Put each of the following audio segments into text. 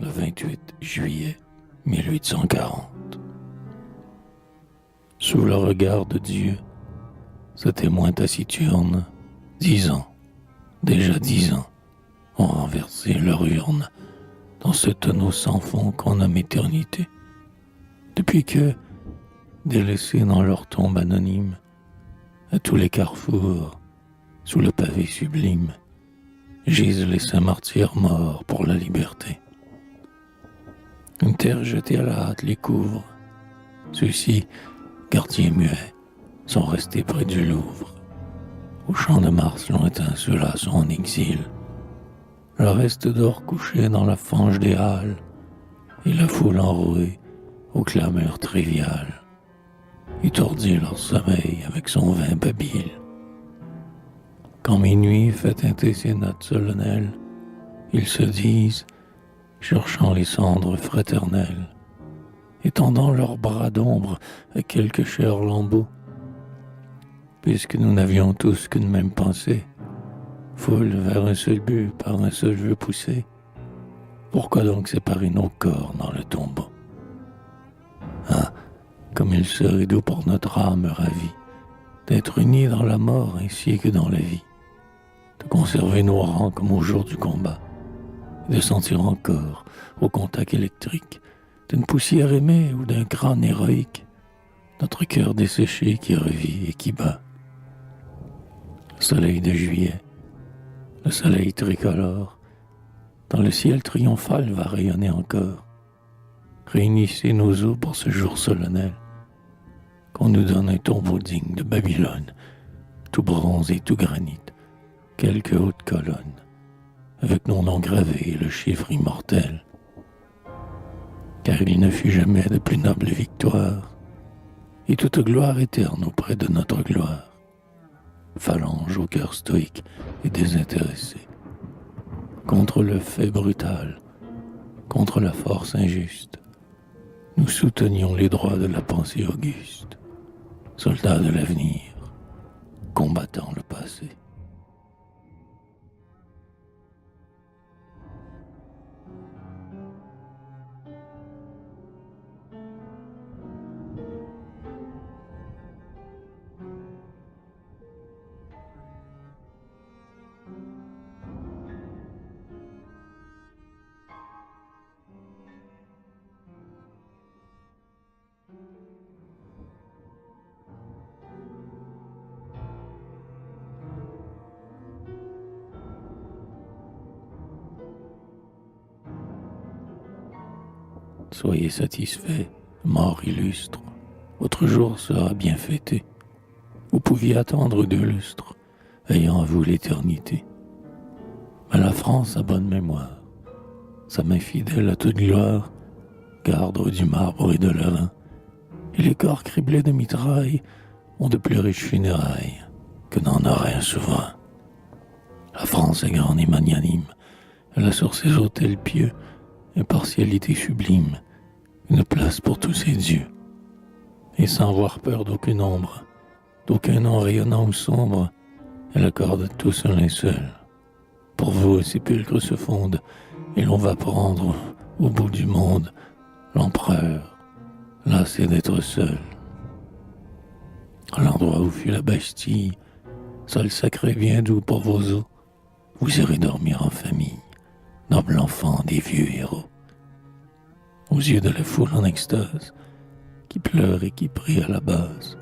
le 28 juillet 1840. Sous le regard de Dieu, ce témoin taciturne, 10 ans, déjà 10 ans, ont renversé leur urne dans ce tonneau sans fond qu'on nomme éternité. Depuis que, délaissés dans leur tombe anonyme, à tous les carrefours, sous le pavé sublime, gisent les saints martyrs morts pour la liberté. Une terre jetée à la hâte les couvre. Ceux-ci, gardiens muets, sont restés près du Louvre. Au champ de Mars lointain, ceux-là sont en exil. Le reste d'or couché dans la fange des halles, et la foule enrouée aux clameurs triviales, étourdit leur sommeil avec son vin babil. Quand minuit fait tinter ses notes solennelles, ils se disent, cherchant les cendres fraternelles, étendant leurs bras d'ombre à quelques chers lambeaux. Puisque nous n'avions tous qu'une même pensée, foule vers un seul but, par un seul vœu poussé, pourquoi donc séparer nos corps dans le tombeau? Ah, comme il serait doux pour notre âme ravie d'être unis dans la mort ainsi que dans la vie, de conserver nos rangs comme au jour du combat, et de sentir encore, au contact électrique, d'une poussière aimée ou d'un crâne héroïque, notre cœur desséché qui revit et qui bat. Le soleil de juillet, le soleil tricolore, dans le ciel triomphal va rayonner encore. Réunissez nos os pour ce jour solennel, qu'on nous donne un tombeau digne de Babylone, tout bronze et tout granit, quelques hautes colonnes, avec nos noms gravés et le chiffre immortel. Car il ne fut jamais de plus noble victoire, et toute gloire éterne auprès de notre gloire. Phalange au cœur stoïque et désintéressé, contre le fait brutal, contre la force injuste, nous soutenions les droits de la pensée auguste, soldats de l'avenir, combattant le passé. Soyez satisfaits, mort illustre, votre jour sera bien fêté. Vous pouviez attendre 2 lustres, ayant à vous l'éternité. Mais la France a bonne mémoire, sa main fidèle à toute gloire, garde du marbre et de l'airain, et les corps criblés de mitraille ont de plus riches funérailles que n'en aurait un souverain. La France est grande et magnanime, elle a sur ses autels pieux impartialité sublime, une place pour tous ses dieux. Et sans avoir peur d'aucune ombre, d'aucun nom rayonnant ou sombre, elle accorde à tous un linceul. Pour vous, un sépulcre se fonde, et l'on va prendre, au bout du monde, l'empereur, lassé d'être seul. À l'endroit où fut la Bastille, sol sacré bien doux pour vos os, vous irez dormir en famille, noble enfant des vieux héros. Aux yeux de la foule en extase, qui pleure et qui prie à la base,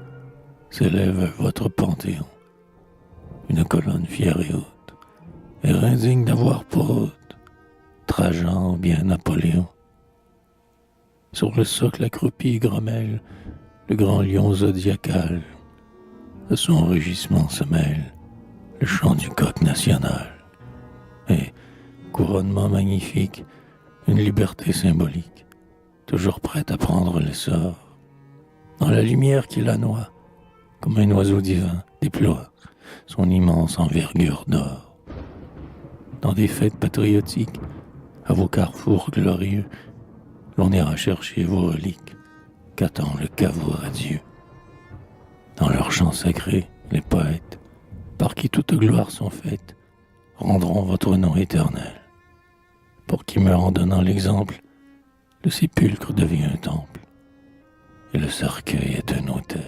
s'élève votre panthéon, une colonne fière et haute, et indigne d'avoir pour hôte Trajan ou bien Napoléon. Sur le socle accroupi grommelle le grand lion zodiacal, à son rugissement se mêle le chant du coq national, et, couronnement magnifique, une liberté symbolique, toujours prête à prendre l'essor. Dans la lumière qui la noie, comme un oiseau divin déploie son immense envergure d'or. Dans des fêtes patriotiques, à vos carrefours glorieux, l'on ira chercher vos reliques qu'attend le caveau radieux. Dans leurs chants sacrés, les poètes, par qui toutes gloires sont faites, rendront votre nom éternel. pour qui meurt en donnant l'exemple, le sépulcre devient un temple et le cercueil est un autel.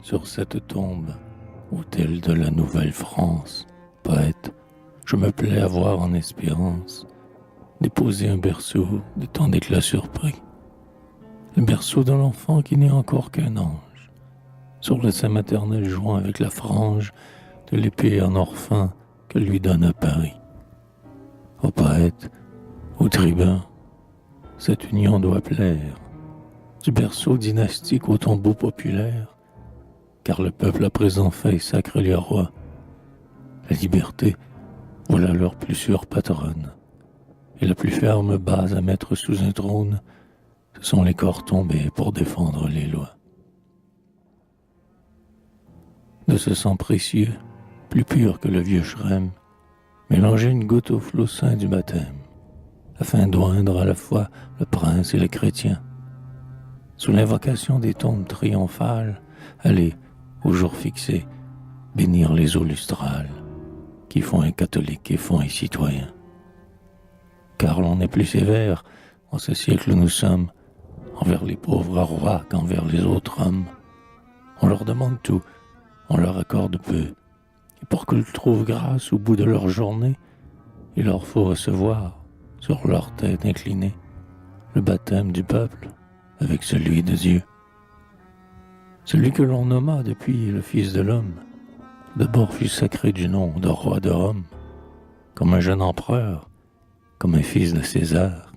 Sur cette tombe, autel de la Nouvelle-France, poète, je me plais à voir en espérance déposer un berceau de tant d'éclat surpris. Le berceau de l'enfant qui n'est encore qu'un ange, sur le sein maternel jouant avec la frange de l'épée en or fin que lui donne à Paris. Au poète, au tribun, cette union doit plaire, du berceau dynastique au tombeau populaire, car le peuple à présent fait sacre les rois. La liberté, voilà leur plus sûre patronne, et la plus ferme base à mettre sous un trône, ce sont les corps tombés pour défendre les lois. De ce sang précieux, plus pur que le vieux Chrème, mélangez une goutte au flot saint du baptême, afin d'oindre à la fois le prince et le chrétien. Sous l'invocation des tombes triomphales, allez, au jour fixé, bénir les eaux lustrales qui font un catholique et font un citoyen. Car l'on est plus sévère en ce siècle où nous sommes envers les pauvres rois qu'envers les autres hommes. On leur demande tout, on leur accorde peu, et pour qu'ils trouvent grâce au bout de leur journée, il leur faut recevoir, sur leur tête inclinée, le baptême du peuple avec celui de Dieu. Celui que l'on nomma depuis le Fils de l'homme, d'abord fut sacré du nom de roi de Rome, comme un jeune empereur, comme un fils de César.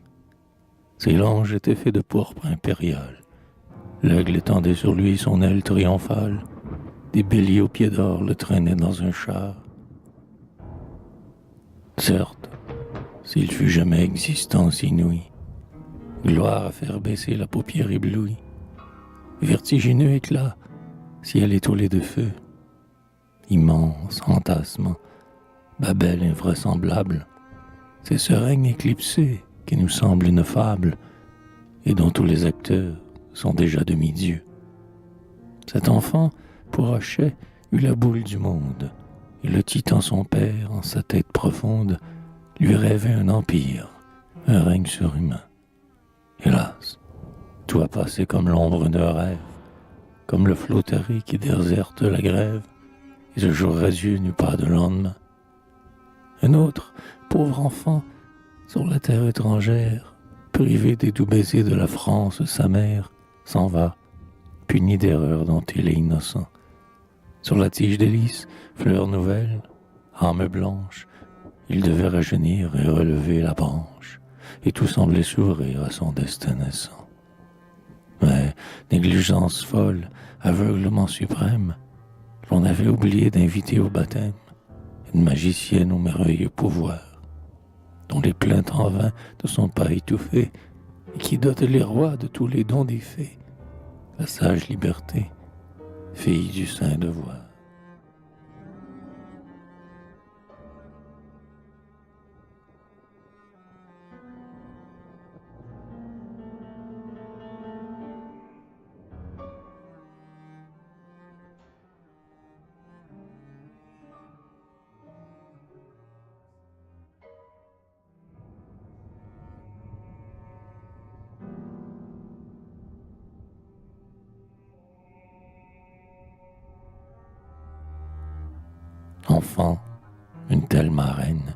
Ses langes étaient faits de pourpre impérial, l'aigle étendait sur lui son aile triomphale, des béliers aux pieds d'or le traînaient dans un char. Certes, s'il fut jamais existence inouïe, gloire à faire baisser la paupière éblouie, vertigineux éclat, ciel étoilé de feu, immense entassement, Babel invraisemblable, c'est ce règne éclipsé qui nous semble une fable et dont tous les acteurs sont déjà demi-dieux. Cet enfant, pour Hochet, eut la boule du monde, et le titan son père, en sa tête profonde, lui rêvait un empire, un règne surhumain. Hélas, tout a passé comme l'ombre d'un rêve, comme le flot taré qui déserte la grève, et ce jour radieux n'eut pas de lendemain. Un autre, pauvre enfant, sur la terre étrangère, privé des doux baisers de la France, sa mère, s'en va, puni d'erreur dont il est innocent. Sur la tige des lys, fleur nouvelle, âme blanche, il devait rajeunir et relever la branche, et tout semblait s'ouvrir à son destin naissant. Mais, négligence folle, aveuglement suprême, l'on avait oublié d'inviter au baptême une magicienne au merveilleux pouvoir, dont les plaintes en vain ne sont pas étouffées, et qui dote les rois de tous les dons des fées, la sage liberté, fille du saint devoir. Enfant, une telle marraine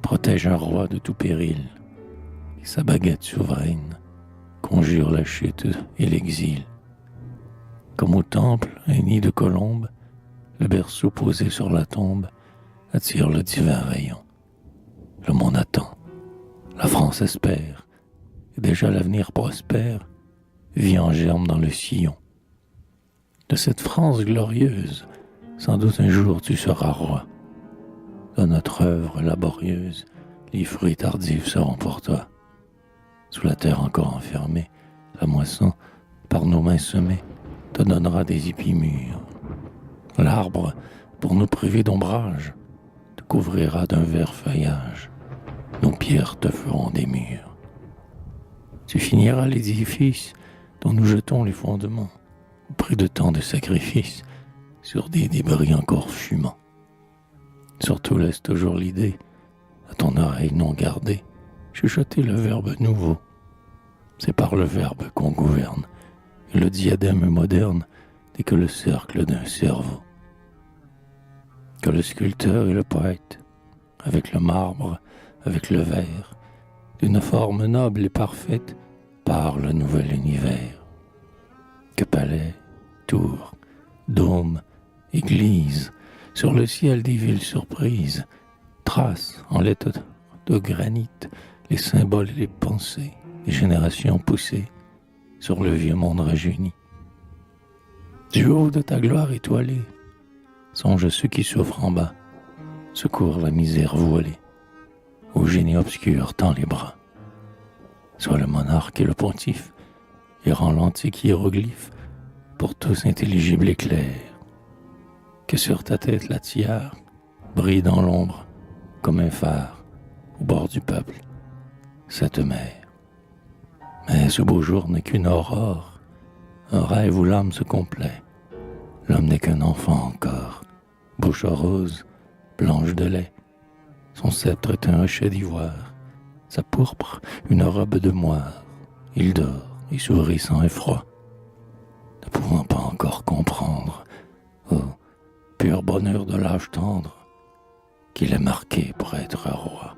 protège un roi de tout péril, et sa baguette souveraine conjure la chute et l'exil. Comme au temple, un nid de colombe, le berceau posé sur la tombe attire le divin rayon. Le monde attend, la France espère, et déjà l'avenir prospère vit en germe dans le sillon. de cette France glorieuse, sans doute un jour tu seras roi. Dans notre œuvre laborieuse, les fruits tardifs seront pour toi. Sous la terre encore enfermée, la moisson, par nos mains semée, te donnera des épis mûrs. L'arbre, pour nous priver d'ombrage, te couvrira d'un vert feuillage. Nos pierres te feront des murs. Tu finiras l'édifice dont nous jetons les fondements, au prix de tant de sacrifices, sur des débris encore fumants. Surtout laisse toujours l'idée, à ton oreille non gardée, chuchoter le verbe nouveau. C'est par le verbe qu'on gouverne, et le diadème moderne n'est que le cercle d'un cerveau. Que le sculpteur et le poète, avec le marbre, avec le verre, d'une forme noble et parfaite, parle le nouvel univers. Que palais, tours, dômes, églises, sur le ciel des villes surprises, tracent en lettres de granit les symboles et les pensées des générations poussées sur le vieux monde rajeuni. Du haut de ta gloire étoilée, songe à ceux qui souffrent en bas, secours la misère voilée, au génie obscur tend les bras. Sois le monarque et le pontife, et rend l'antique hiéroglyphe pour tous intelligible et clair. Que sur ta tête la tiare brille dans l'ombre comme un phare au bord du peuple, cette mer. Mais ce beau jour n'est qu'une aurore, un rêve où l'âme se complaît. L'homme n'est qu'un enfant encore, bouche rose, blanche de lait. Son sceptre est un hochet d'ivoire, sa pourpre une robe de moire. Il dort et sourit sans effroi, ne pouvant pas encore comprendre, oh, pur bonheur de l'âge tendre, qu'il est marqué pour être roi.